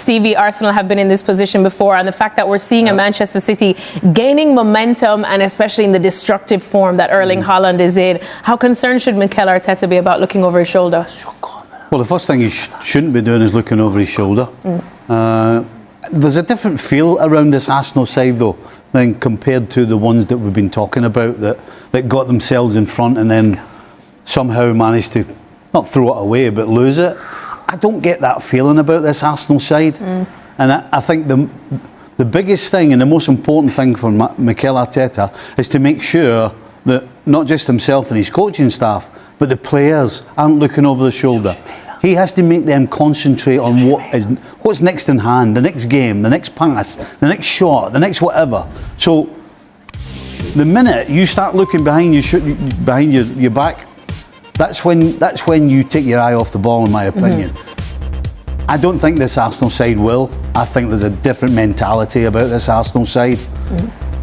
Stevie, Arsenal have been in this position before, and the fact that we're seeing a Manchester City gaining momentum, and especially in the destructive form that Erling Haaland is in, how concerned should Mikel Arteta be about looking over his shoulder? Well, the first thing he shouldn't be doing is looking over his shoulder. There's a different feel around this Arsenal side, though, than compared to the ones that we've been talking about that got themselves in front and then somehow managed to not throw it away but lose it. I don't get that feeling about this Arsenal side. And I think the biggest thing and the most important thing for Mikel Arteta is to make sure that not just himself and his coaching staff, but the players aren't looking over the shoulder. He has to make them concentrate on what's next in hand, the next game, the next pass, the next shot, the next whatever. So the minute you start looking behind your back, that's when you take your eye off the ball, in my opinion. I don't think this Arsenal side will. I think there's a different mentality about this Arsenal side.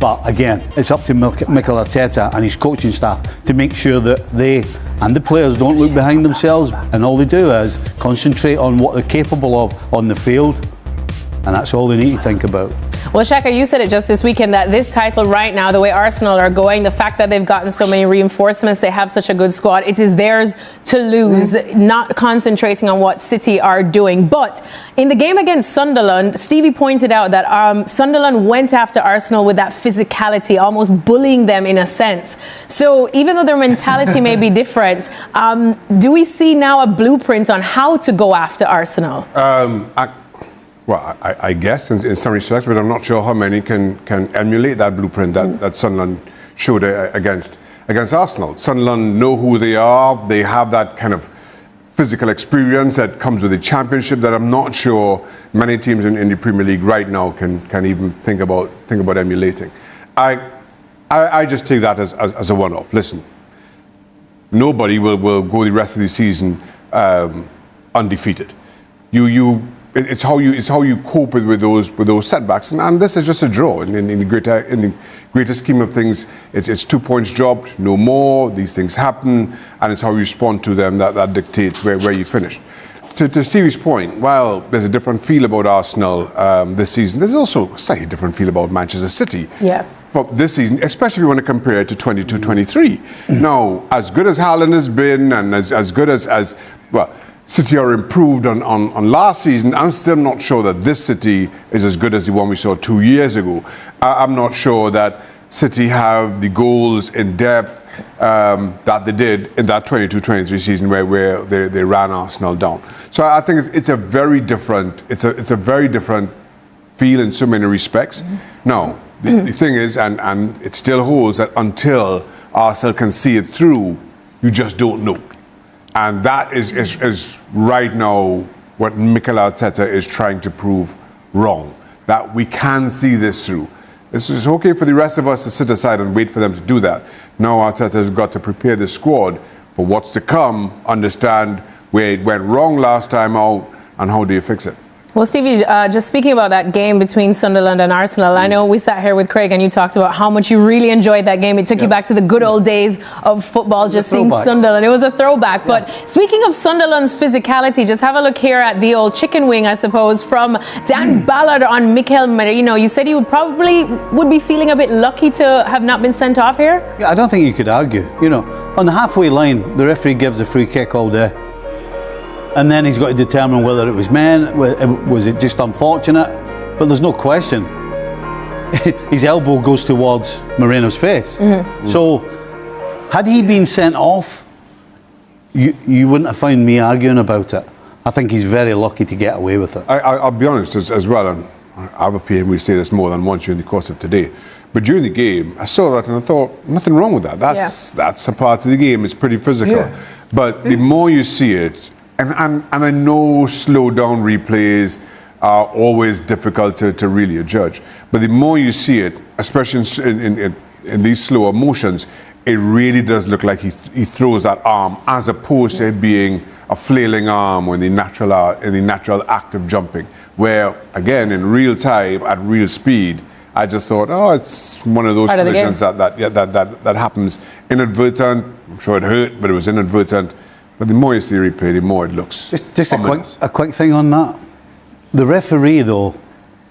But again, it's up to Mikel Arteta and his coaching staff to make sure that they and the players don't look behind themselves, and all they do is concentrate on what they're capable of on the field, and that's all they need to think about. Well, Shaka, you said it just this weekend that this title right now, the way Arsenal are going, the fact that they've gotten so many reinforcements, they have such a good squad, it is theirs to lose, not concentrating on what City are doing. But in the game against Sunderland, Stevie pointed out that Sunderland went after Arsenal with that physicality, almost bullying them in a sense. So even though their mentality may be different, do we see now a blueprint on how to go after Arsenal? Well, I guess in some respects, but I'm not sure how many can emulate that blueprint that Sunderland showed against Arsenal. Sunderland know who they are. They have that kind of physical experience that comes with the championship that I'm not sure many teams in the Premier League right now can even think about emulating. I just take that as a one-off. Listen, nobody will go the rest of the season undefeated. It's how you cope with those setbacks, and this is just a draw. In the greater scheme of things, it's 2 points dropped, no more. These things happen, and it's how you respond to them that dictates where you finish. To Stevie's point, while there's a different feel about Arsenal this season, there's also a slightly different feel about Manchester City. Yeah. For this season, especially if you want to compare it to 22-23. Now, as good as Haaland has been, and as good as well, City are improved on last season. I'm still not sure that this City is as good as the one we saw 2 years ago. I'm not sure that City have the goals in depth that they did in that 22-23 season where they ran Arsenal down. So I think it's a very different feel in so many respects. Now the thing is, and it still holds, that until Arsenal can see it through, you just don't know. And that is right now what Mikel Arteta is trying to prove wrong. That we can see this through. It's okay for the rest of us to sit aside and wait for them to do that. Now Arteta has got to prepare the squad for what's to come, understand where it went wrong last time out, and how do you fix it. Well, Stevie, just speaking about that game between Sunderland and Arsenal, I know we sat here with Craig and you talked about how much you really enjoyed that game. It took you back to the good old days of football, just seeing Sunderland. It was a throwback. But speaking of Sunderland's physicality, just have a look here at the old chicken wing, I suppose, from Dan Ballard on Mikel Merino. You said you would be feeling a bit lucky to have not been sent off here? Yeah, I don't think you could argue. You know, on the halfway line, the referee gives a free kick all day. And then he's got to determine whether it was meant, was it just unfortunate? But there's no question. His elbow goes towards Merino's face. So, had he been sent off, you wouldn't have found me arguing about it. I think he's very lucky to get away with it. I'll be honest as well, and I have a feeling we say this more than once during the course of today. But during the game, I saw that and I thought, nothing wrong with that. That's a part of the game. It's pretty physical. But the more you see it, and I know slow down replays are always difficult to really judge. But the more you see it, especially in these slower motions, it really does look like he throws that arm, as opposed to it being a flailing arm or in the natural act of jumping. Where again, in real time at real speed, I just thought, oh, it's one of those collisions that happens inadvertent. I'm sure it hurt, but it was inadvertent. But the more you see the replay, the more it looks. Just a quick thing on that. The referee, though,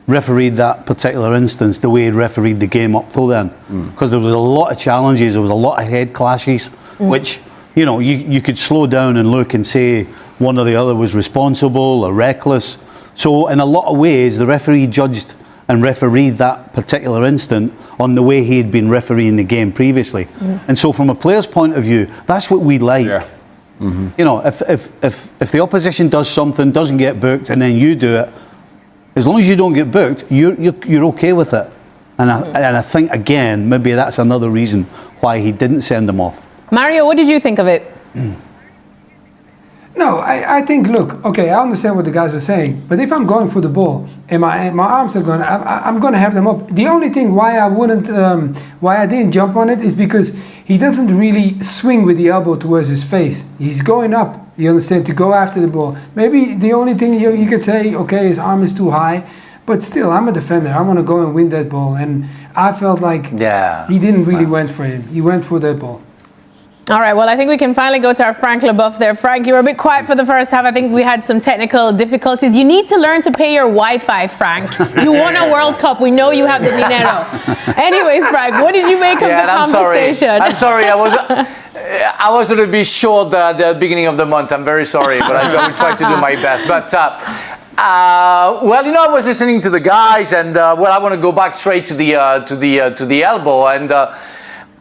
refereed that particular instance the way he refereed the game up till then. Because there was a lot of challenges, there was a lot of head clashes, which, you know, you could slow down and look and say one or the other was responsible or reckless. So in a lot of ways, the referee judged and refereed that particular instant on the way he had been refereeing the game previously. And so from a player's point of view, that's what we like. Yeah. You know, if the opposition does something, doesn't get booked, and then you do it, as long as you don't get booked, you're okay with it. And I think, again, maybe that's another reason why he didn't send him off. Mario, what did you think of it? No, I think, look, okay, I understand what the guys are saying, but if I'm going for the ball and my arms are going, I'm going to have them up. The only thing why I didn't jump on it is because he doesn't really swing with the elbow towards his face. He's going up, you understand, to go after the ball. Maybe the only thing you could say, okay, his arm is too high, but still, I'm a defender. I want to go and win that ball, and I felt like he didn't really went for him. He went for that ball. All right, well, I think we can finally go to our Frank LaBeouf there. Frank, you were a bit quiet for the first half. I think we had some technical difficulties. You need to learn to pay your Wi-Fi, Frank. You won a World Cup. We know you have the dinero. Anyways, Frank, what did you make of the conversation? I'm sorry. I was a little bit short at the beginning of the month. I'm very sorry, but I will try to do my best. But well, you know, I was listening to the guys, and well, I want to go back straight to the elbow, and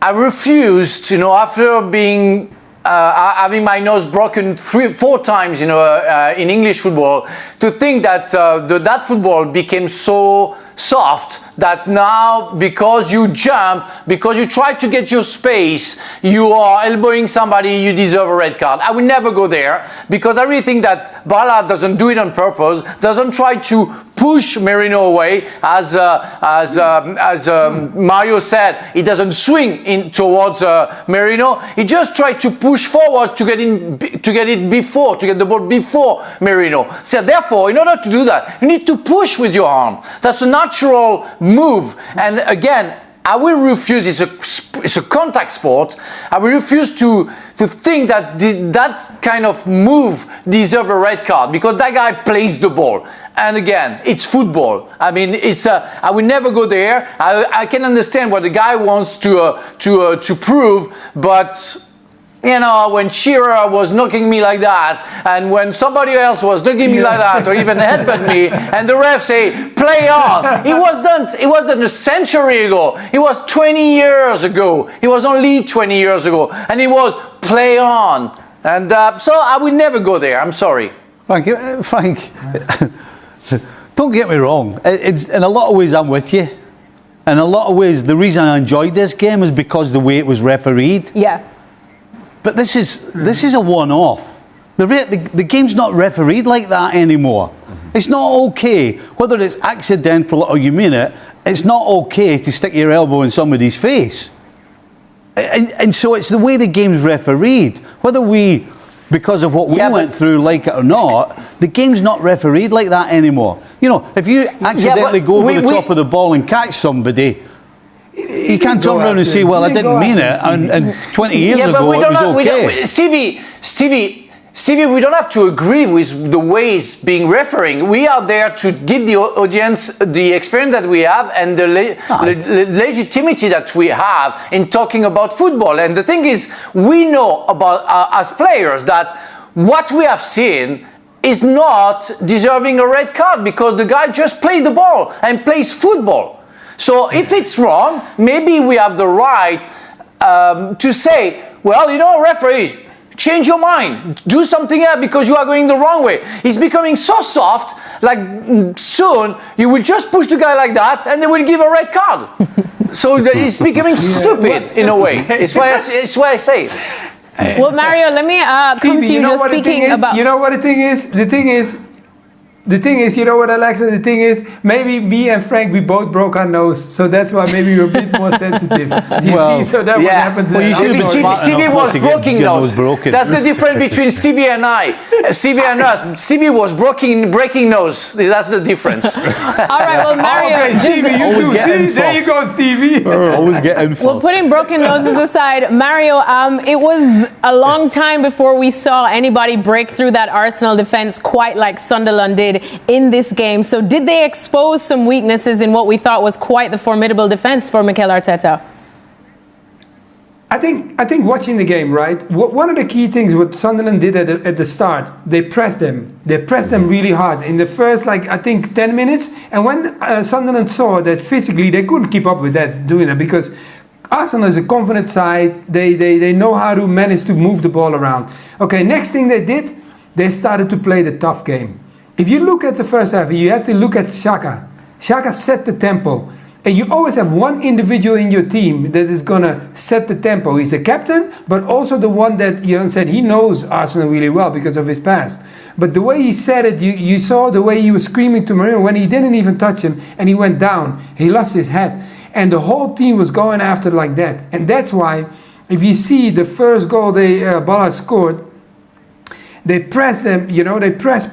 I refused, you know, after being having my nose broken 3-4 times, you know, in English football, to think that that football became so soft that now, because you jump, because you try to get your space, you are elbowing somebody, you deserve a red card. I will never go there, because I really think that Bala doesn't do it on purpose, doesn't try to push Merino away, as Mario said, he doesn't swing in towards Merino. He just tried to push forward to get the ball before Merino. So therefore, in order to do that, you need to push with your arm. That's a natural move. And again, I will refuse. It's a contact sport. I will refuse to think that that kind of move deserves a red card, because that guy plays the ball. And again, it's football. I mean, I will never go there. I can understand what the guy wants to prove, but you know, when Shearer was knocking me like that, and when somebody else was knocking me like that, or even headbutt me, and the ref say, play on. It wasn't a century ago. It was 20 years ago. It was only 20 years ago. And it was play on. And so I will never go there. I'm sorry. Frank, don't get me wrong. In a lot of ways, I'm with you. In a lot of ways, the reason I enjoyed this game is because the way it was refereed. Yeah. But this is a one-off. The game's not refereed like that anymore. It's not okay, whether it's accidental or you mean it, it's not okay to stick your elbow in somebody's face. And so it's the way the game's refereed. Whether we, because of what we went through, like it or not, the game's not refereed like that anymore. You know, if you accidentally go over the top of the ball and catch somebody, you can't turn around and say, well, I didn't mean it, and 20 years ago it was okay. Stevie, we don't have to agree with the ways being refereeing. We are there to give the audience the experience that we have and the legitimacy that we have in talking about football. And the thing is, we know about as players that what we have seen is not deserving a red card, because the guy just plays the ball and plays football. So if it's wrong, maybe we have the right to say, well, you know, referee, change your mind, do something else, because you are going the wrong way. It's becoming so soft, like soon you will just push the guy like that and they will give a red card. So it's becoming stupid in a way. It's why I say it. Well, Mario, let me come to you just speaking about... You know what the thing is? The thing is, you know what, Alexa? The thing is, maybe me and Frank, we both broke our nose, so that's why maybe we're a bit more sensitive. You see, so that what happens. Well, Stevie was broken nose. That's the difference between Stevie and I. Stevie and us. Stevie was breaking nose. That's the difference. All right, well, Mario, there you go, Stevie. Always getting first. Well, putting broken noses aside, Mario, it was a long time before we saw anybody break through that Arsenal defence quite like Sunderland did did in this game. So did they expose some weaknesses in what we thought was quite the formidable defense for Mikel Arteta? I think watching the game, right, one of the key things what Sunderland did at the start, they pressed them. They pressed them really hard in the first, like, I think 10 minutes. And when Sunderland saw that physically they couldn't keep up with that, doing that, because Arsenal is a confident side. They know how to manage to move the ball around. Okay, next thing they did, they started to play the tough game. If you look at the first half, you have to look at Xhaka. Xhaka set the tempo. And you always have one individual in your team that is going to set the tempo. He's the captain, but also the one that, you know, said he knows Arsenal really well because of his past. But the way he said it, you saw the way he was screaming to Merino when he didn't even touch him and he went down. He lost his head. And the whole team was going after like that. And that's why, if you see the first goal Ballard scored, they press them, you know, they press.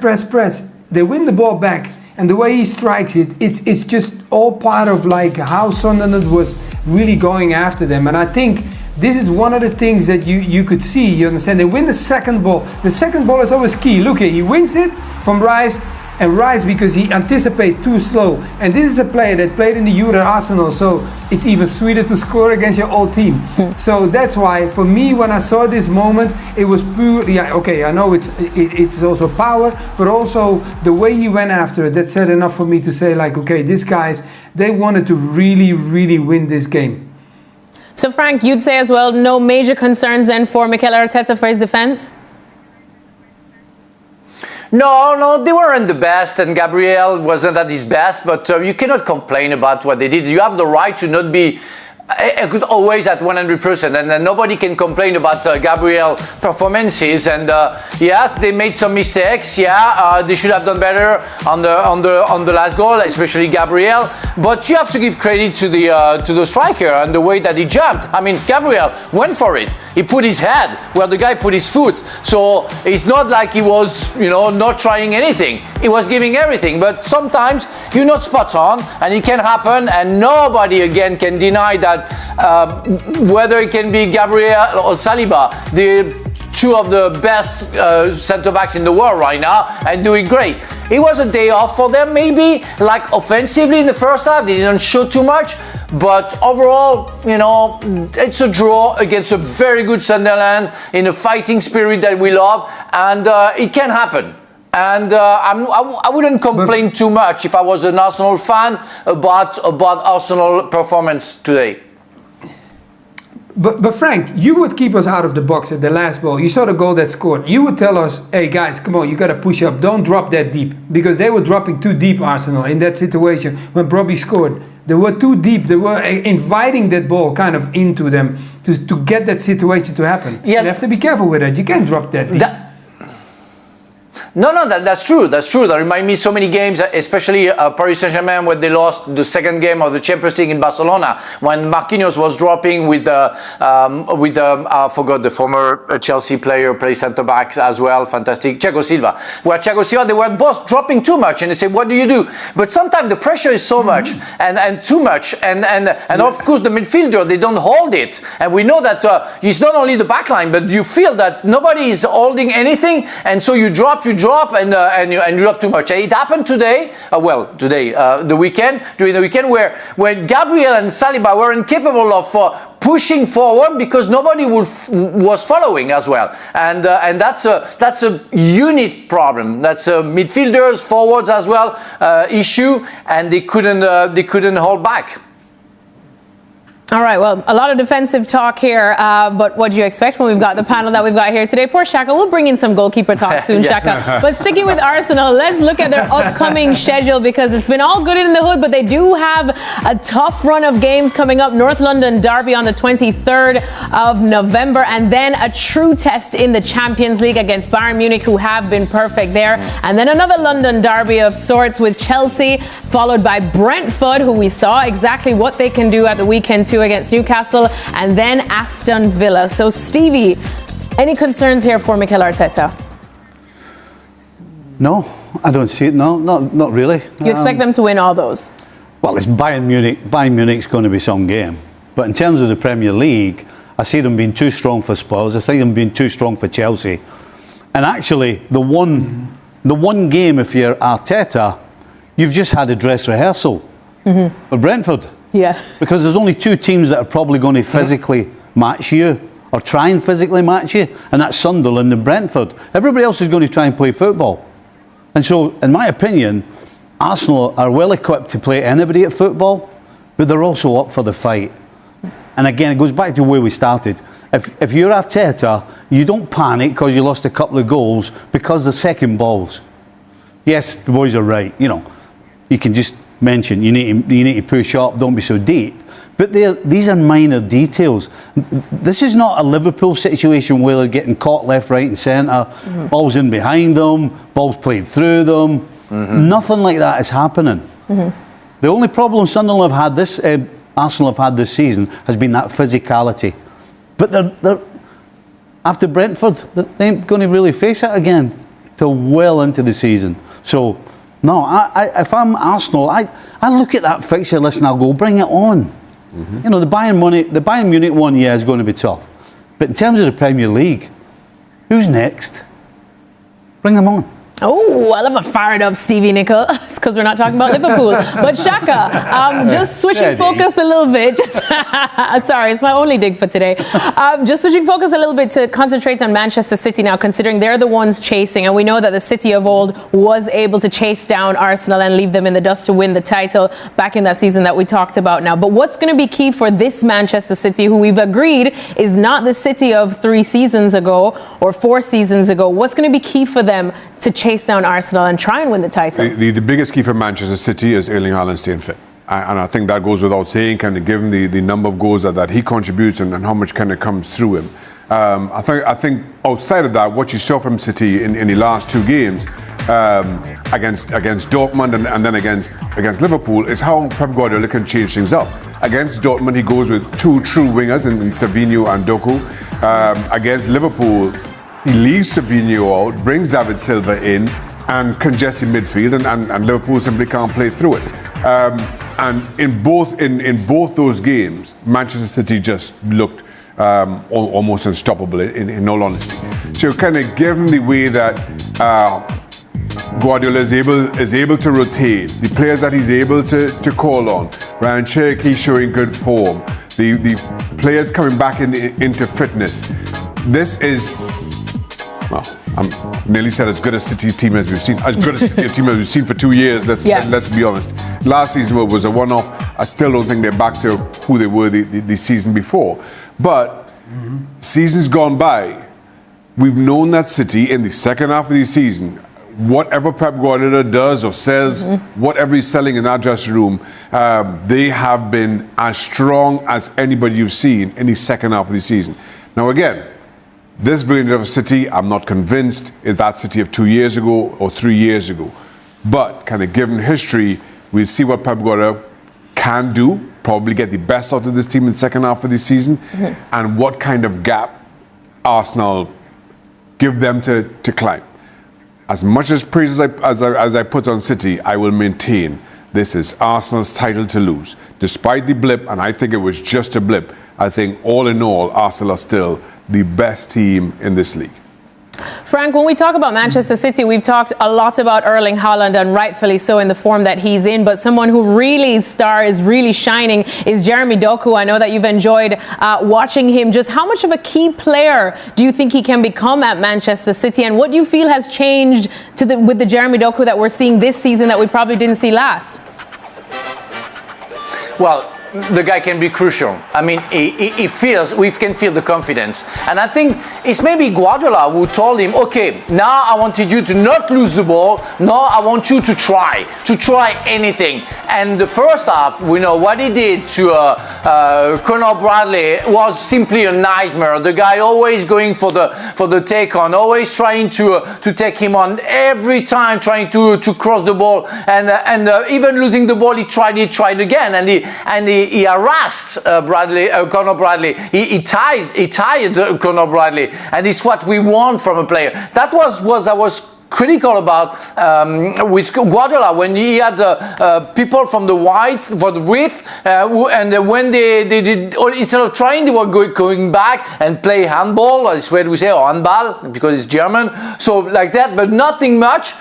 They win the ball back. And the way he strikes it, it's just all part of like how Sunderland was really going after them. And I think this is one of the things that you could see, you understand? They win the second ball. The second ball is always key. Look here, he wins it from Rice, and Rice because he anticipates too slow. And this is a player that played in the youth at Arsenal, so it's even sweeter to score against your old team. So that's why, for me, when I saw this moment, it was pure, yeah, okay, I know it's also power, but also the way he went after it, that said enough for me to say, like, okay, these guys, they wanted to really, really win this game. So, Frank, you'd say as well, no major concerns then for Mikel Arteta for his defence? No, they weren't the best, and Gabriel wasn't at his best, but you cannot complain about what they did. You have the right to not be always at 100%, and nobody can complain about Gabriel performances. And yes, they made some mistakes. Yeah, they should have done better on the last goal, especially Gabriel. But you have to give credit to the striker and the way that he jumped. I mean, Gabriel went for it. He put his head where the guy put his foot. So it's not like he was, you know, not trying anything. He was giving everything. But sometimes you're not spot on, and it can happen. And nobody again can deny that. Whether it can be Gabriel or Saliba, they're two of the best centre backs in the world right now and doing great. It was a day off for them, maybe, like offensively in the first half. They didn't show too much. But overall, you know, it's a draw against a very good Sunderland in a fighting spirit that we love, and it can happen. And I wouldn't complain too much if I was an Arsenal fan about Arsenal performance today. But Frank, you would keep us out of the box at the last ball. You saw the goal that scored. You would tell us, hey guys, come on, you got to push up. Don't drop that deep. Because they were dropping too deep, Arsenal, in that situation when Bobby scored. They were too deep. They were inviting that ball kind of into them to get that situation to happen. Yeah. You have to be careful with that. You can't drop that deep. No, that's true. That's true. That reminds me so many games, especially Paris Saint-Germain, when they lost the second game of the Champions League in Barcelona, when Marquinhos was dropping with I forgot the former Chelsea player, plays centre back as well, fantastic, Thiago Silva. Where Thiago Silva, they were both dropping too much, and they say, what do you do? But sometimes the pressure is so much and too much, and of course the midfielder, they don't hold it, and we know that it's not only the back line, but you feel that nobody is holding anything, and so you drop and you drop too much. It happened today, the weekend, during the weekend, where Gabriel and Saliba were incapable of pushing forward because nobody was following as well, and that's a unit problem. That's a midfielders, forwards as well issue, and they couldn't hold back. All right, well, a lot of defensive talk here, but what do you expect when we've got the panel that we've got here today? Poor Xhaka. We'll bring in some goalkeeper talk soon, Xhaka. But sticking with Arsenal, let's look at their upcoming schedule, because it's been all good in the hood, but they do have a tough run of games coming up. North London derby on the 23rd of November, and then a true test in the Champions League against Bayern Munich, who have been perfect there. And then another London derby of sorts with Chelsea, followed by Brentford, who we saw exactly what they can do at the weekend too against Newcastle, and then Aston Villa. So Stevie, any concerns here for Mikel Arteta? No, I don't see it. No, not really. You expect them to win all those? Well, it's Bayern Munich. Bayern Munich's going to be some game. But in terms of the Premier League, I see them being too strong for Spurs. I see them being too strong for Chelsea. And actually, the one the one game, if you're Arteta, you've just had a dress rehearsal for Brentford. Yeah. Because there's only two teams that are probably going to physically match you, or try and physically match you, and that's Sunderland and Brentford. Everybody else is going to try and play football. And so, in my opinion, Arsenal are well equipped to play anybody at football, but they're also up for the fight. And again, it goes back to where we started. If you're Arteta, you don't panic because you lost a couple of goals because the second balls. Yes, the boys are right. You know, you can just mention you need to push up, don't be so deep. But these are minor details. This is not a Liverpool situation where they're getting caught left, right, and centre. Balls in behind them, balls played through them. Nothing like that is happening. The only problem Sunderland have had this, Arsenal have had this season has been that physicality. But they're after Brentford, they ain't going to really face it again till well into the season. So, no, if I'm Arsenal, I look at that fixture list and I'll go, bring it on. You know, the Bayern Munich one, yeah, is going to be tough. But in terms of the Premier League, who's next? Bring them on. Oh, I love a fired up Stevie Nicol. It's because we're not talking about Liverpool. But Shaka, just switching focus a little bit. Sorry, it's my only dig for today. Just switching focus a little bit to concentrate on Manchester City now, considering they're the ones chasing. And we know that the City of old was able to chase down Arsenal and leave them in the dust to win the title back in that season that we talked about now. But what's going to be key for this Manchester City, who we've agreed is not the City of 3 seasons ago or 4 seasons ago? What's going to be key for them to chase down Arsenal and try and win the title? The biggest key for Manchester City is Erling Haaland staying fit. And I think that goes without saying, kind of given the number of goals that he contributes and how much kind of comes through him. I think outside of that, what you saw from City in the last 2 games against Dortmund and then against Liverpool is how Pep Guardiola can change things up. Against Dortmund, he goes with 2 true wingers in Savinho and Doku. Against Liverpool, he leaves Savinho out, brings David Silva in, and congests in midfield, and Liverpool simply can't play through it. And in both those games, Manchester City just looked almost unstoppable, in all honesty. So kind of given the way that Guardiola is able to rotate, the players that he's able to call on, Ryan Cherky showing good form, the players coming back into fitness, this is, well, I'm nearly said as good a City team as we've seen. As good a City team as we've seen for 2 years, let's be honest. Last season was a one-off. I still don't think they're back to who they were the season before. But seasons gone by, we've known that City in the second half of the season, whatever Pep Guardiola does or says, whatever he's selling in that dressing room, they have been as strong as anybody you've seen in the second half of the season. Now again, this version of City, I'm not convinced, is that City of 2 years ago or 3 years ago. But kind of given history, we'll see what Pep Guardiola can do, probably get the best out of this team in the second half of the season, and what kind of gap Arsenal give them to climb. As much as praise as I put on City, I will maintain this is Arsenal's title to lose. Despite the blip, and I think it was just a blip, I think all in all, Arsenal are still the best team in this league. Frank, when we talk about Manchester City, we've talked a lot about Erling Haaland, and rightfully so in the form that he's in. But someone who really is really shining is Jeremy Doku. I know that you've enjoyed watching him. Just how much of a key player do you think he can become at Manchester City? And what do you feel has changed with the Jeremy Doku that we're seeing this season that we probably didn't see last? Well, the guy can be crucial. I mean, we can feel the confidence. And I think it's maybe Guardiola who told him, okay, now I wanted you to not lose the ball. Now I want you to try anything. And the first half, we know what he did to Conor Bradley was simply a nightmare. The guy always going for the take on, always trying to take him on every time, trying to cross the ball, and even losing the ball, he tried again, and he harassed Conor Bradley. He tired Conor Bradley, and it's what we want from a player. That was I was critical about with Guardiola when he had people from the width, and when they did, instead of trying, they were going back and play handball. That's where we say, or handball, because it's German. So like that, but nothing much.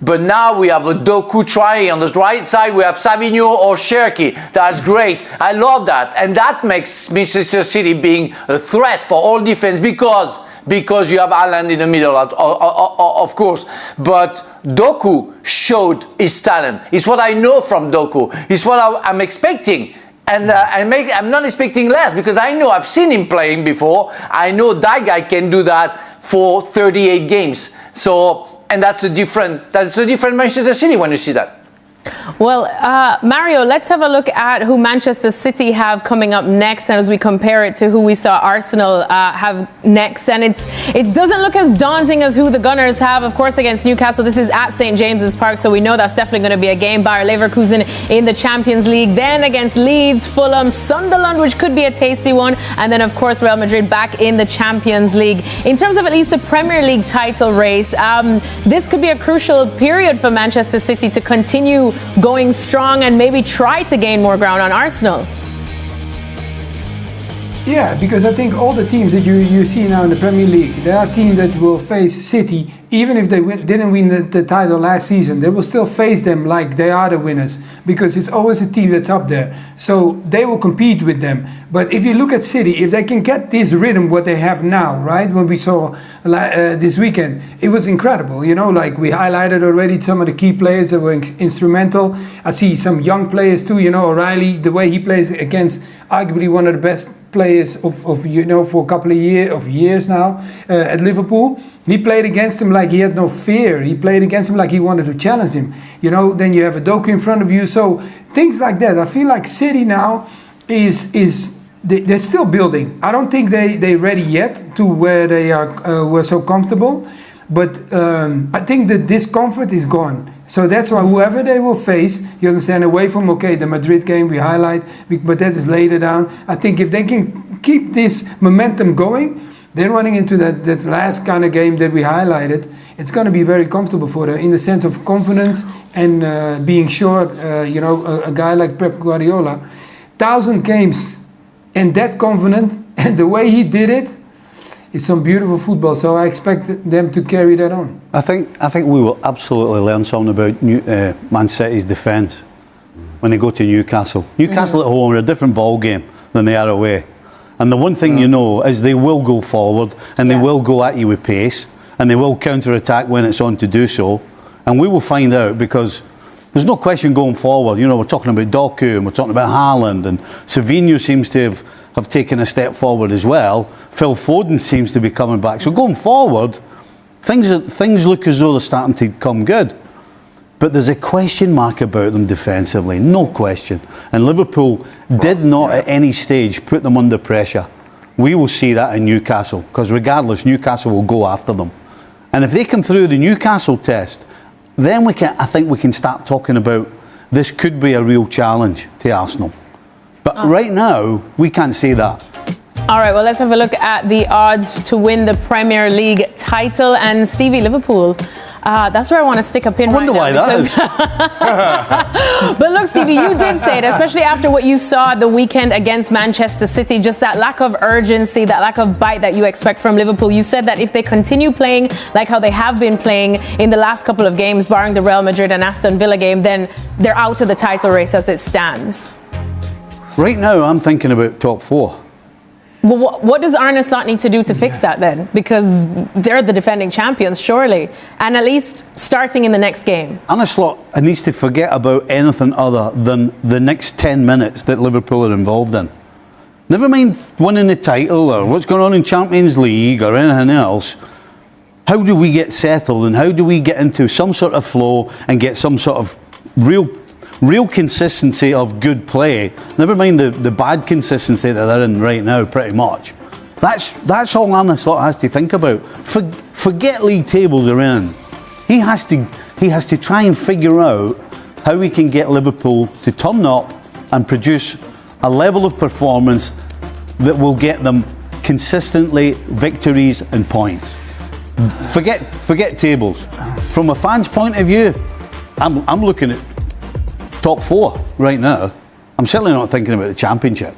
But now we have a Doku trying on the right side. We have Savinho or Cherki. That's great. I love that. And that makes Manchester City being a threat for all defense because you have Haaland in the middle, of course. But Doku showed his talent. It's what I know from Doku. It's what I'm expecting. And I'm not expecting less because I know I've seen him playing before. I know that guy can do that for 38 games. So, and that's a different Manchester City when you see that. Well, Mario, let's have a look at who Manchester City have coming up next, and as we compare it to who we saw Arsenal have next. And it doesn't look as daunting as who the Gunners have, of course, against Newcastle. This is at St. James's Park, so we know that's definitely going to be a game. Bayer Leverkusen in the Champions League, then against Leeds, Fulham, Sunderland, which could be a tasty one, and then, of course, Real Madrid back in the Champions League. In terms of at least the Premier League title race, this could be a crucial period for Manchester City to continue going strong and maybe try to gain more ground on Arsenal. Yeah, because I think all the teams that you see now in the Premier League, there are teams that will face City, even if they didn't win the title last season, they will still face them like they are the winners, because it's always a team that's up there. So they will compete with them. But if you look at City, if they can get this rhythm, what they have now, right, when we saw this weekend, it was incredible. You know, like we highlighted already some of the key players that were instrumental. I see some young players too, you know, O'Reilly, the way he plays against arguably one of the best players of you know, for a couple of years now at Liverpool. He played against him like he had no fear. He played against him like he wanted to challenge him. You know, then you have a Doku in front of you. So things like that. I feel like City now they're still building. I don't think they're ready yet to where they were so comfortable. But I think the discomfort is gone. So that's why whoever they will face, you understand, away from, okay, the Madrid game we highlight, but that is later down. I think if they can keep this momentum going, they're running into that last kind of game that we highlighted. It's going to be very comfortable for them in the sense of confidence and being sure, you know, a guy like Pep Guardiola, 1,000 games and that confident, and the way he did it, it's some beautiful football, so I expect them to carry that on. I think we will absolutely learn something about Man City's defence when they go to Newcastle. Newcastle at home are a different ball game than they are away. And the one thing you know is they will go forward and they will go at you with pace and they will counter-attack when it's on to do so. And we will find out, because there's no question going forward. You know, we're talking about Doku and we're talking about Haaland, and Savinho seems to have taken a step forward as well. Phil Foden seems to be coming back. So going forward, things look as though they're starting to come good. But there's a question mark about them defensively, no question. And Liverpool did not at any stage put them under pressure. We will see that in Newcastle, because regardless, Newcastle will go after them. And if they come through the Newcastle test, then I think we can start talking about this could be a real challenge to Arsenal. But right now, we can't say that. All right, well, let's have a look at the odds to win the Premier League title. And Stevie, Liverpool, that's where I want to stick a pin right now. I wonder why that is. But look, Stevie, you did say it, especially after what you saw the weekend against Manchester City, just that lack of urgency, that lack of bite that you expect from Liverpool. You said that if they continue playing like how they have been playing in the last couple of games, barring the Real Madrid and Aston Villa game, then they're out of the title race as it stands. Right now, I'm thinking about top four. Well, what does Arne Slot need to do to fix that then? Because they're the defending champions, surely. And at least starting in the next game. Arne Slot needs to forget about anything other than the next 10 minutes that Liverpool are involved in. Never mind winning the title or what's going on in Champions League or anything else. How do we get settled and how do we get into some sort of flow and get some sort of real consistency of good play? Never mind the bad consistency that they're in right now, pretty much. That's all Arne Slot has to think about. Forget league tables are in. He has to try and figure out how we can get Liverpool to turn up and produce a level of performance that will get them consistently victories and points. Forget tables. From a fan's point of view, I'm looking at top four right now. I'm certainly not thinking about the championship.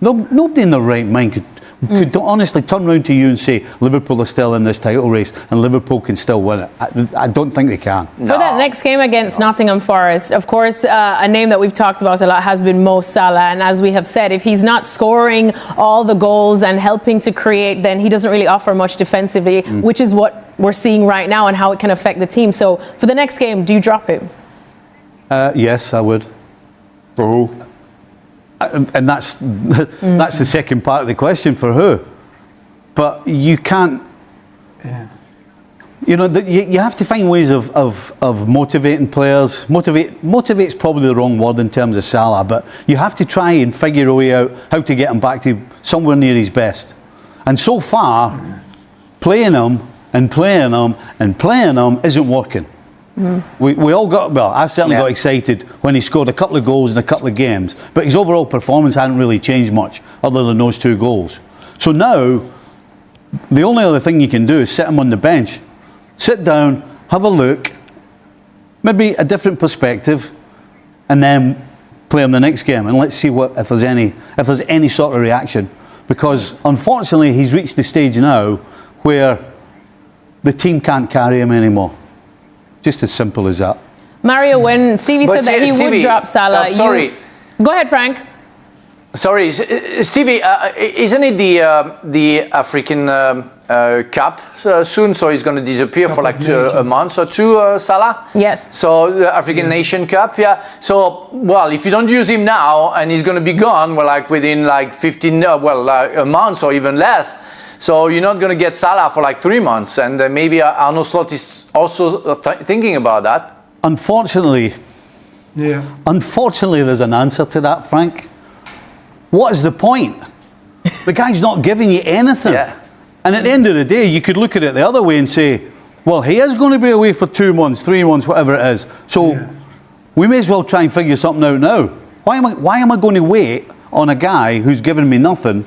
Nobody in their right mind could honestly turn around to you and say Liverpool are still in this title race and Liverpool can still win it. I don't think they can. For that next game against Nottingham Forest, of course, a name that we've talked about a lot has been Mo Salah. And as we have said, if he's not scoring all the goals and helping to create, then he doesn't really offer much defensively, which is what we're seeing right now and how it can affect the team. So for the next game, do you drop him? Yes, I would. For who? And that's the second part of the question, for who? But you can't. Yeah. You know, you have to find ways of motivating players. Motivate's probably the wrong word in terms of Salah, but you have to try and figure a way out how to get him back to somewhere near his best. And so far, playing him and playing him and playing him isn't working. We all got, well, I certainly got excited when he scored a couple of goals in a couple of games, but his overall performance hadn't really changed much other than those 2 goals. So now, the only other thing you can do is sit him on the bench. Sit down, have a look, maybe a different perspective, and then play him the next game, and let's see if there's any sort of reaction. Because unfortunately, he's reached the stage now where the team can't carry him anymore. Just as simple as that. Mario, when Stevie said that he would drop Salah, sorry. Go ahead, Frank. Sorry, Stevie, isn't it the African Cup soon? So he's going to disappear for like a month or two, Salah? Yes. So the African Nation Cup, yeah. So, well, if you don't use him now and he's going to be gone, well, like within like 15, a month or even less. So you're not going to get Salah for like 3 months, and maybe Arno Slot is also thinking about that. Unfortunately, there's an answer to that, Frank. What is the point? The guy's not giving you anything. Yeah. And at the end of the day, you could look at it the other way and say, well, he is going to be away for 2 months, 3 months, whatever it is. So we may as well try and figure something out now. Why am I going to wait on a guy who's giving me nothing?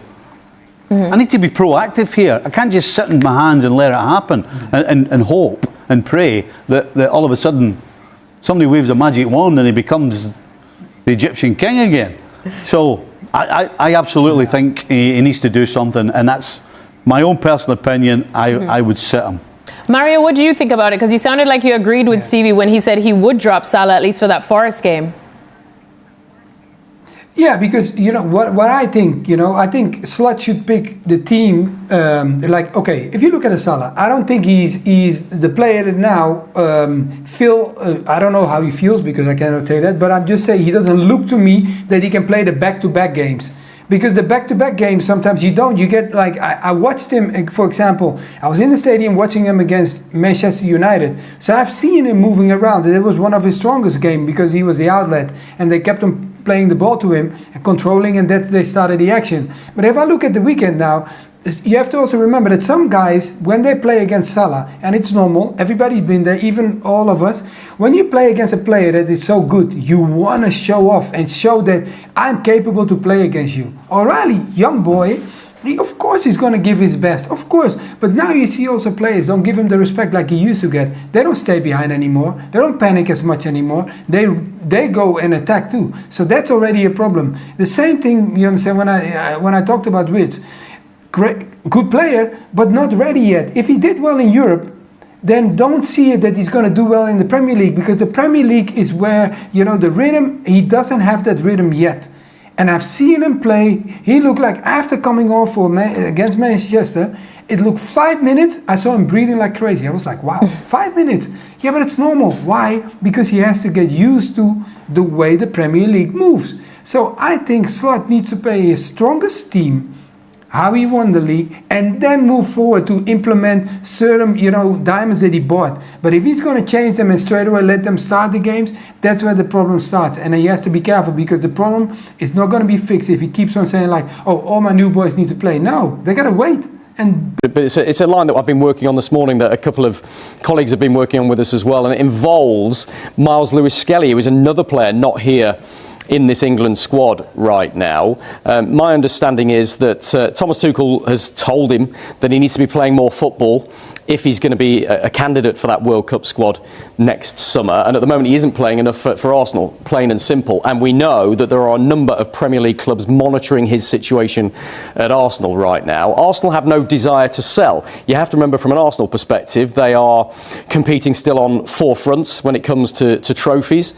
I need to be proactive here. I can't just sit in my hands and let it happen and hope and pray that all of a sudden somebody waves a magic wand and he becomes the Egyptian king again. So I absolutely think he needs to do something, and that's my own personal opinion. I would sit him. Mario, what do you think about it? Because you sounded like you agreed with Stevie when he said he would drop Salah, at least for that Forest game. Yeah, because, you know, what I think, you know, I think Slot should pick the team, like, okay, if you look at Salah, I don't think he's the player that now, I don't know how he feels because I cannot say that, but I'm just saying he doesn't look to me that he can play the back-to-back games. Because the back-to-back games, sometimes you don't. You get, like, I watched him, for example, I was in the stadium watching him against Manchester United. So I've seen him moving around. It was one of his strongest games because he was the outlet and they kept him playing the ball to him and controlling, and that they started the action. But if I look at the weekend now, you have to also remember that some guys, when they play against Salah, and it's normal, everybody's been there, even all of us, when you play against a player that is so good, you want to show off and show that I'm capable to play against you. O'Reilly, young boy, of course he's going to give his best, of course. But now you see also players don't give him the respect like he used to get. They don't stay behind anymore. They don't panic as much anymore. They go and attack too. So that's already a problem. The same thing, you understand, when I talked about Wright. Great, good player, but not ready yet. If he did well in Europe, then don't see it that he's going to do well in the Premier League, because the Premier League is where, you know, the rhythm, he doesn't have that rhythm yet. And I've seen him play. He looked like, after coming off against Manchester, it looked 5 minutes. I saw him breathing like crazy. I was like, wow, 5 minutes. Yeah, but it's normal. Why? Because he has to get used to the way the Premier League moves. So I think Slot needs to play his strongest team, how he won the league, and then move forward to implement certain, you know, diamonds that he bought. But if he's going to change them and straight away let them start the games, that's where the problem starts. And he has to be careful, because the problem is not going to be fixed if he keeps on saying like, oh, all my new boys need to play. No, they got to wait. But it's a line that I've been working on this morning that a couple of colleagues have been working on with us as well, and it involves Miles Lewis-Skelly, who is another player not here in this England squad right now. My understanding is that Thomas Tuchel has told him that he needs to be playing more football if he's going to be a candidate for that World Cup squad next summer. And at the moment, he isn't playing enough for Arsenal, plain and simple. And we know that there are a number of Premier League clubs monitoring his situation at Arsenal right now. Arsenal have no desire to sell. You have to remember, from an Arsenal perspective, they are competing still on 4 fronts when it comes to trophies.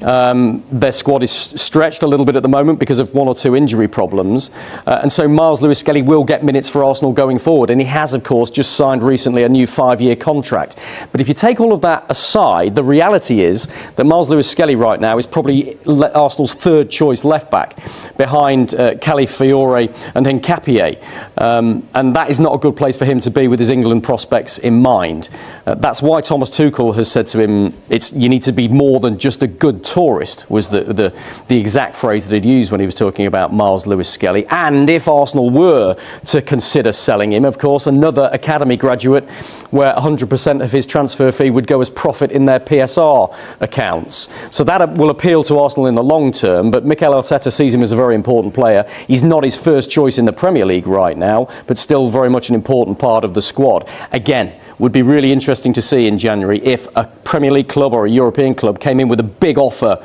Their squad is stretched a little bit at the moment because of 1 or 2 injury problems, and so Miles Lewis-Skelly will get minutes for Arsenal going forward, and he has, of course, just signed recently a new 5-year contract. But if you take all of that aside, the reality is that Miles Lewis-Skelly right now is probably Arsenal's 3rd choice left back, behind Calafiore and Nkapie, and that is not a good place for him to be with his England prospects in mind. That's why Thomas Tuchel has said to him, you need to be more than just a good tourist, was the exact phrase that he'd used when he was talking about Miles Lewis-Skelly. And if Arsenal were to consider selling him, of course, another academy graduate, where 100% of his transfer fee would go as profit in their PSR accounts. So that will appeal to Arsenal in the long term, but Mikel Arteta sees him as a very important player. He's not his first choice in the Premier League right now, but still very much an important part of the squad. Again, would be really interesting to see in January if a Premier League club or a European club came in with a big offer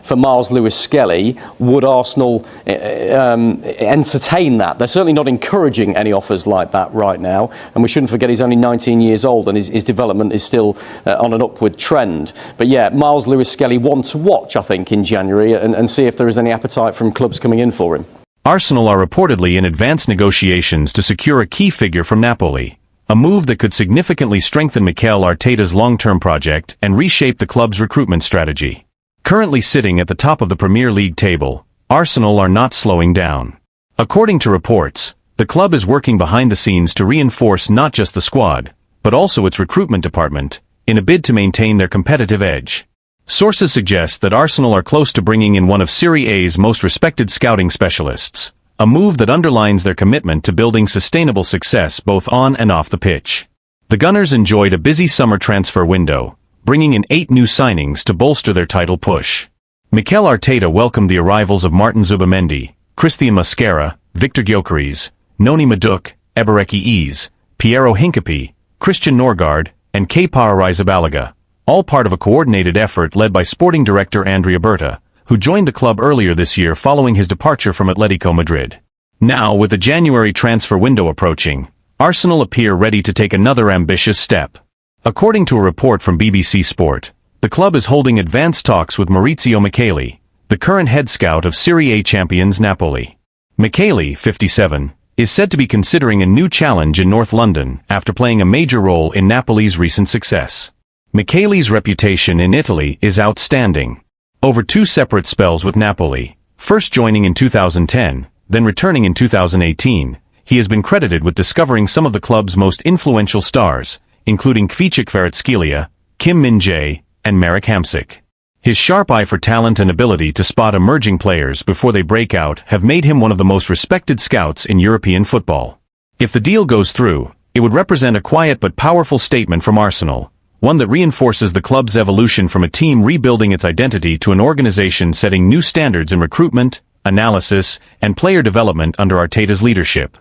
for Miles Lewis-Skelly. Would Arsenal entertain that? They're certainly not encouraging any offers like that right now, and we shouldn't forget he's only 19 years old and his development is still on an upward trend. But yeah, Miles Lewis-Skelly, one to watch, I think, in January, and see if there is any appetite from clubs coming in for him. Arsenal are reportedly in advanced negotiations to secure a key figure from Napoli, a move that could significantly strengthen Mikel Arteta's long-term project and reshape the club's recruitment strategy. Currently sitting at the top of the Premier League table, Arsenal are not slowing down. According to reports, the club is working behind the scenes to reinforce not just the squad, but also its recruitment department, in a bid to maintain their competitive edge. Sources suggest that Arsenal are close to bringing in one of Serie A's most respected scouting specialists, a move that underlines their commitment to building sustainable success both on and off the pitch. The Gunners enjoyed a busy summer transfer window, bringing in 8 new signings to bolster their title push. Mikel Arteta welcomed the arrivals of Martin Zubimendi, Christian Mosquera, Victor Gyökeres, Noni Madueke, Ebereki Eze, Piero Hincapié, Christian Norgard, and Kepa Arrizabalaga, all part of a coordinated effort led by sporting director Andrea Berta, who joined the club earlier this year following his departure from Atletico Madrid. Now, with the January transfer window approaching, Arsenal appear ready to take another ambitious step. According to a report from BBC Sport, the club is holding advanced talks with Maurizio Micheli, the current head scout of Serie A champions Napoli. Micheli, 57, is said to be considering a new challenge in North London after playing a major role in Napoli's recent success. Micheli's reputation in Italy is outstanding. Over 2 separate spells with Napoli, first joining in 2010, then returning in 2018, he has been credited with discovering some of the club's most influential stars, including Kvichik Kvaratskhelia, Kim Min-jae, and Marek Hamsik. His sharp eye for talent and ability to spot emerging players before they break out have made him one of the most respected scouts in European football. If the deal goes through, it would represent a quiet but powerful statement from Arsenal, one that reinforces the club's evolution from a team rebuilding its identity to an organization setting new standards in recruitment, analysis, and player development under Arteta's leadership.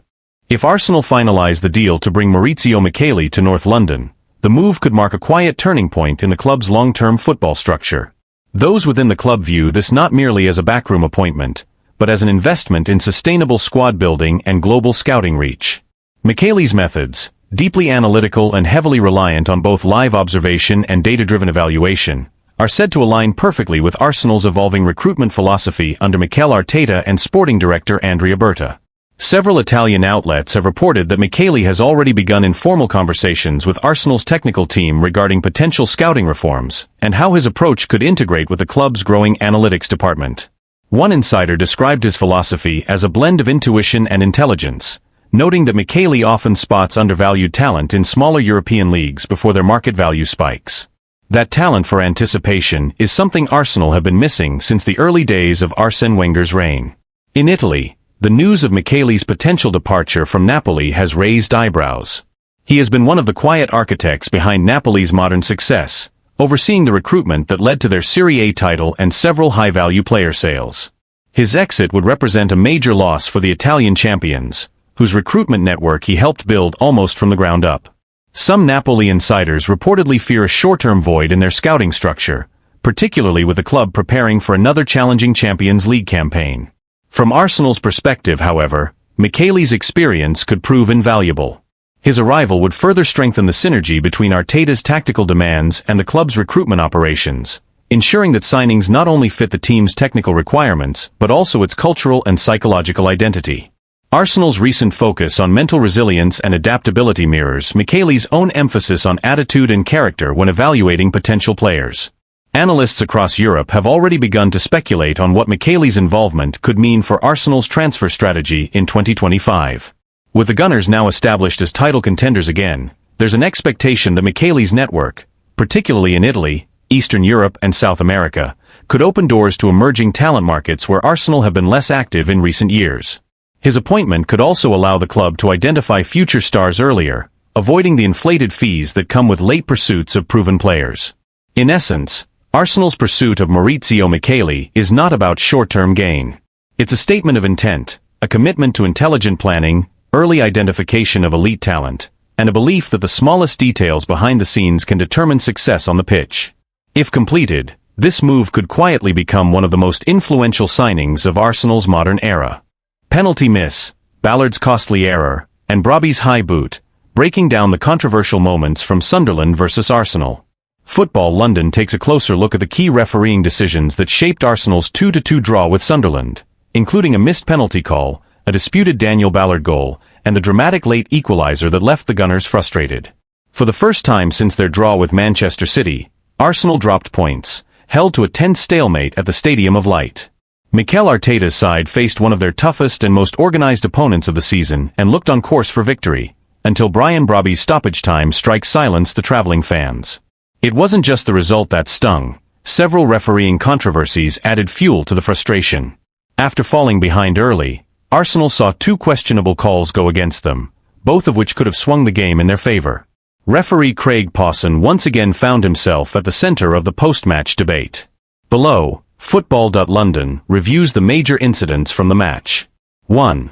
If Arsenal finalize the deal to bring Maurizio Micheli to North London, the move could mark a quiet turning point in the club's long-term football structure. Those within the club view this not merely as a backroom appointment, but as an investment in sustainable squad building and global scouting reach. Micheli's methods, deeply analytical and heavily reliant on both live observation and data-driven evaluation, are said to align perfectly with Arsenal's evolving recruitment philosophy under Mikel Arteta and sporting director Andrea Berta. Several Italian outlets have reported that Micheli has already begun informal conversations with Arsenal's technical team regarding potential scouting reforms and how his approach could integrate with the club's growing analytics department. One insider described his philosophy as a blend of intuition and intelligence, noting that Micheli often spots undervalued talent in smaller European leagues before their market value spikes. That talent for anticipation is something Arsenal have been missing since the early days of Arsene Wenger's reign. In Italy, the news of Micheli's potential departure from Napoli has raised eyebrows. He has been one of the quiet architects behind Napoli's modern success, overseeing the recruitment that led to their Serie A title and several high-value player sales. His exit would represent a major loss for the Italian champions, whose recruitment network he helped build almost from the ground up. Some Napoli insiders reportedly fear a short-term void in their scouting structure, particularly with the club preparing for another challenging Champions League campaign. From Arsenal's perspective, however, Michele's experience could prove invaluable. His arrival would further strengthen the synergy between Arteta's tactical demands and the club's recruitment operations, ensuring that signings not only fit the team's technical requirements but also its cultural and psychological identity. Arsenal's recent focus on mental resilience and adaptability mirrors Michele's own emphasis on attitude and character when evaluating potential players. Analysts across Europe have already begun to speculate on what Michele's involvement could mean for Arsenal's transfer strategy in 2025. With the Gunners now established as title contenders again, there's an expectation that Michele's network, particularly in Italy, Eastern Europe and South America, could open doors to emerging talent markets where Arsenal have been less active in recent years. His appointment could also allow the club to identify future stars earlier, avoiding the inflated fees that come with late pursuits of proven players. In essence, Arsenal's pursuit of Maurizio Michele is not about short-term gain. It's a statement of intent, a commitment to intelligent planning, early identification of elite talent, and a belief that the smallest details behind the scenes can determine success on the pitch. If completed, this move could quietly become one of the most influential signings of Arsenal's modern era. Penalty miss, Ballard's costly error, and Brobby's high boot, breaking down the controversial moments from Sunderland versus Arsenal. Football London takes a closer look at the key refereeing decisions that shaped Arsenal's 2-2 draw with Sunderland, including a missed penalty call, a disputed Daniel Ballard goal, and the dramatic late equalizer that left the Gunners frustrated. For the first time since their draw with Manchester City, Arsenal dropped points, held to a tense stalemate at the Stadium of Light. Mikel Arteta's side faced one of their toughest and most organized opponents of the season and looked on course for victory, until Brian Brobby's stoppage time strike silenced the traveling fans. It wasn't just the result that stung. Several refereeing controversies added fuel to the frustration. After falling behind early, Arsenal saw two questionable calls go against them, both of which could have swung the game in their favor. Referee Craig Pawson once again found himself at the center of the post-match debate. Below, Football.London reviews the major incidents from the match. 1.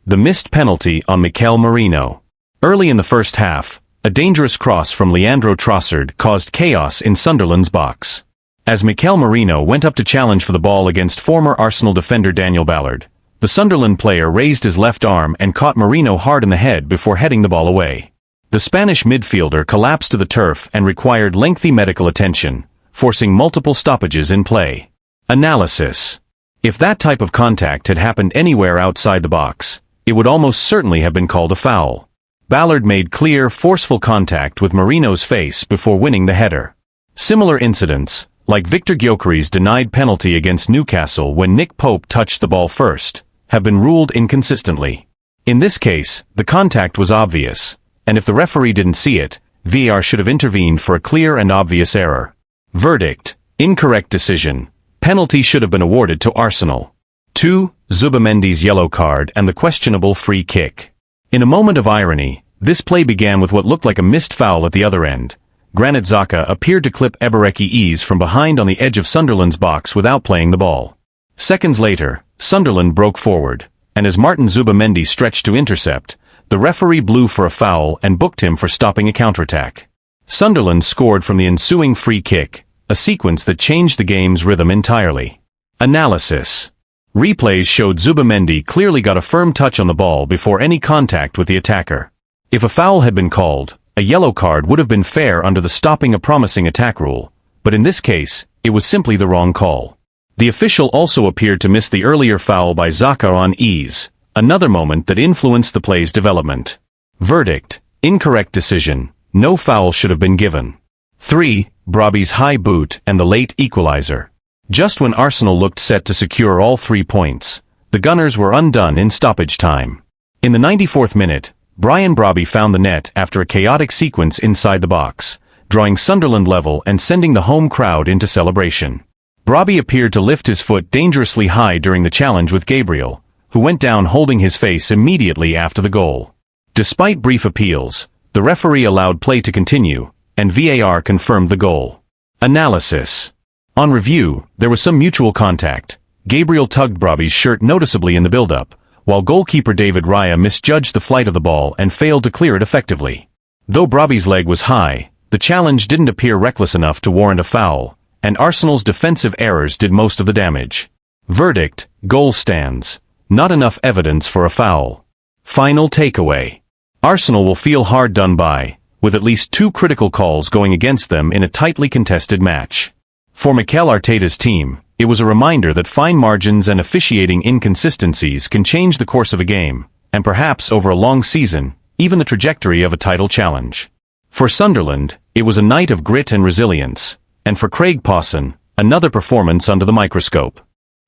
The missed penalty on Mikel Merino. Early in the first half, a dangerous cross from Leandro Trossard caused chaos in Sunderland's box. As Mikel Merino went up to challenge for the ball against former Arsenal defender Daniel Ballard, the Sunderland player raised his left arm and caught Merino hard in the head before heading the ball away. The Spanish midfielder collapsed to the turf and required lengthy medical attention, forcing multiple stoppages in play. Analysis. If that type of contact had happened anywhere outside the box, it would almost certainly have been called a foul. Ballard made clear, forceful contact with Merino's face before winning the header. Similar incidents, like Victor Gyökeres's denied penalty against Newcastle when Nick Pope touched the ball first, have been ruled inconsistently. In this case, the contact was obvious, and if the referee didn't see it, VAR should have intervened for a clear and obvious error. Verdict: incorrect decision. Penalty should have been awarded to Arsenal. 2. Zubimendi's yellow card and the questionable free kick. In a moment of irony, this play began with what looked like a missed foul at the other end. Granit Xhaka appeared to clip Ebereki Eze from behind on the edge of Sunderland's box without playing the ball. Seconds later, Sunderland broke forward, and as Martin Zubimendi stretched to intercept, the referee blew for a foul and booked him for stopping a counterattack. Sunderland scored from the ensuing free kick, a sequence that changed the game's rhythm entirely. Analysis. Replays showed Zubimendi clearly got a firm touch on the ball before any contact with the attacker. If a foul had been called, a yellow card would have been fair under the stopping a promising attack rule, but in this case, it was simply the wrong call. The official also appeared to miss the earlier foul by Xhaka on Eze, another moment that influenced the play's development. Verdict: incorrect decision. No foul should have been given. 3. Brobby's high boot and the late equalizer. Just when Arsenal looked set to secure all 3 points, the Gunners were undone in stoppage time. In the 94th minute, Brian Brobby found the net after a chaotic sequence inside the box, drawing Sunderland level and sending the home crowd into celebration. Brobby appeared to lift his foot dangerously high during the challenge with Gabriel, who went down holding his face immediately after the goal. Despite brief appeals, the referee allowed play to continue, and VAR confirmed the goal. Analysis. On review, there was some mutual contact. Gabriel tugged Brobby's shirt noticeably in the build-up, while goalkeeper David Raya misjudged the flight of the ball and failed to clear it effectively. Though Brobby's leg was high, the challenge didn't appear reckless enough to warrant a foul, and Arsenal's defensive errors did most of the damage. Verdict: goal stands. Not enough evidence for a foul. Final takeaway. Arsenal will feel hard done by, with at least 2 critical calls going against them in a tightly contested match. For Mikel Arteta's team, it was a reminder that fine margins and officiating inconsistencies can change the course of a game, and perhaps over a long season, even the trajectory of a title challenge. For Sunderland, it was a night of grit and resilience, and for Craig Pawson, another performance under the microscope.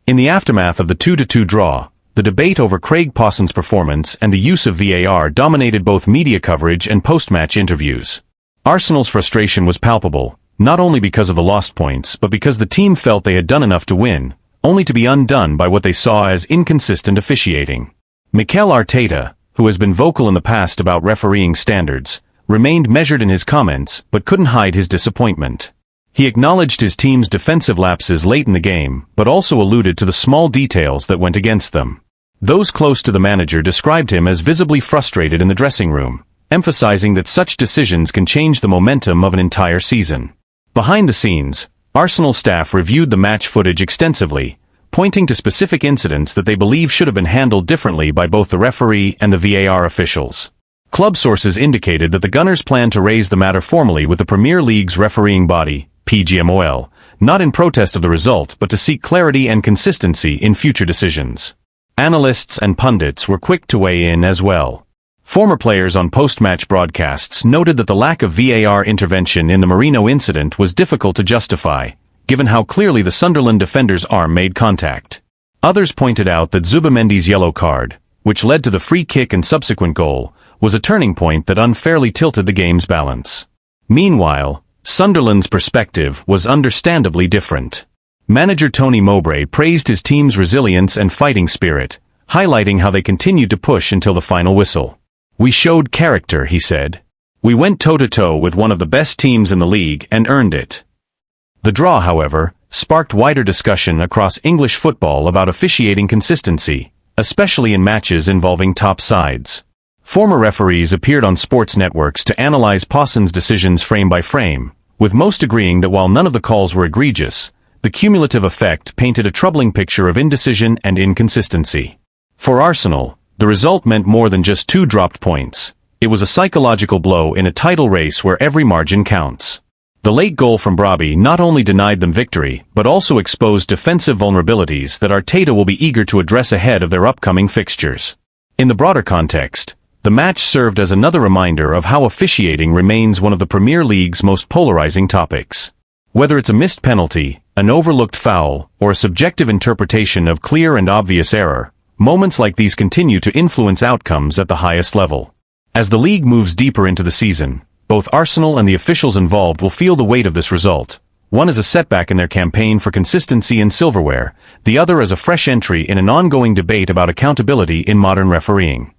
In the aftermath of the 2-2 draw, the debate over Craig Pawson's performance and the use of VAR dominated both media coverage and post-match interviews. Arsenal's frustration was palpable, not only because of the lost points but because the team felt they had done enough to win, only to be undone by what they saw as inconsistent officiating. Mikel Arteta, who has been vocal in the past about refereeing standards, remained measured in his comments but couldn't hide his disappointment. He acknowledged his team's defensive lapses late in the game, but also alluded to the small details that went against them. Those close to the manager described him as visibly frustrated in the dressing room, emphasizing that such decisions can change the momentum of an entire season. Behind the scenes, Arsenal staff reviewed the match footage extensively, pointing to specific incidents that they believe should have been handled differently by both the referee and the VAR officials. Club sources indicated that the Gunners plan to raise the matter formally with the Premier League's refereeing body, PGMOL, not in protest of the result but to seek clarity and consistency in future decisions. Analysts and pundits were quick to weigh in as well. Former players on post-match broadcasts noted that the lack of VAR intervention in the Merino incident was difficult to justify, given how clearly the Sunderland defender's arm made contact. Others pointed out that Zubimendi's yellow card, which led to the free kick and subsequent goal, was a turning point that unfairly tilted the game's balance. Meanwhile, Sunderland's perspective was understandably different. Manager Tony Mowbray praised his team's resilience and fighting spirit, highlighting how they continued to push until the final whistle. "We showed character," he said. "We went toe-to-toe with one of the best teams in the league and earned it." The draw, however, sparked wider discussion across English football about officiating consistency, especially in matches involving top sides. Former referees appeared on sports networks to analyze Pawson's decisions frame by frame, with most agreeing that while none of the calls were egregious, the cumulative effect painted a troubling picture of indecision and inconsistency. For Arsenal, the result meant more than just 2 dropped points. It was a psychological blow in a title race where every margin counts. The late goal from Brobby not only denied them victory, but also exposed defensive vulnerabilities that Arteta will be eager to address ahead of their upcoming fixtures. In the broader context, the match served as another reminder of how officiating remains one of the Premier League's most polarizing topics. Whether it's a missed penalty, an overlooked foul, or a subjective interpretation of clear and obvious error, moments like these continue to influence outcomes at the highest level. As the league moves deeper into the season, both Arsenal and the officials involved will feel the weight of this result. One as a setback in their campaign for consistency in silverware, the other as a fresh entry in an ongoing debate about accountability in modern refereeing.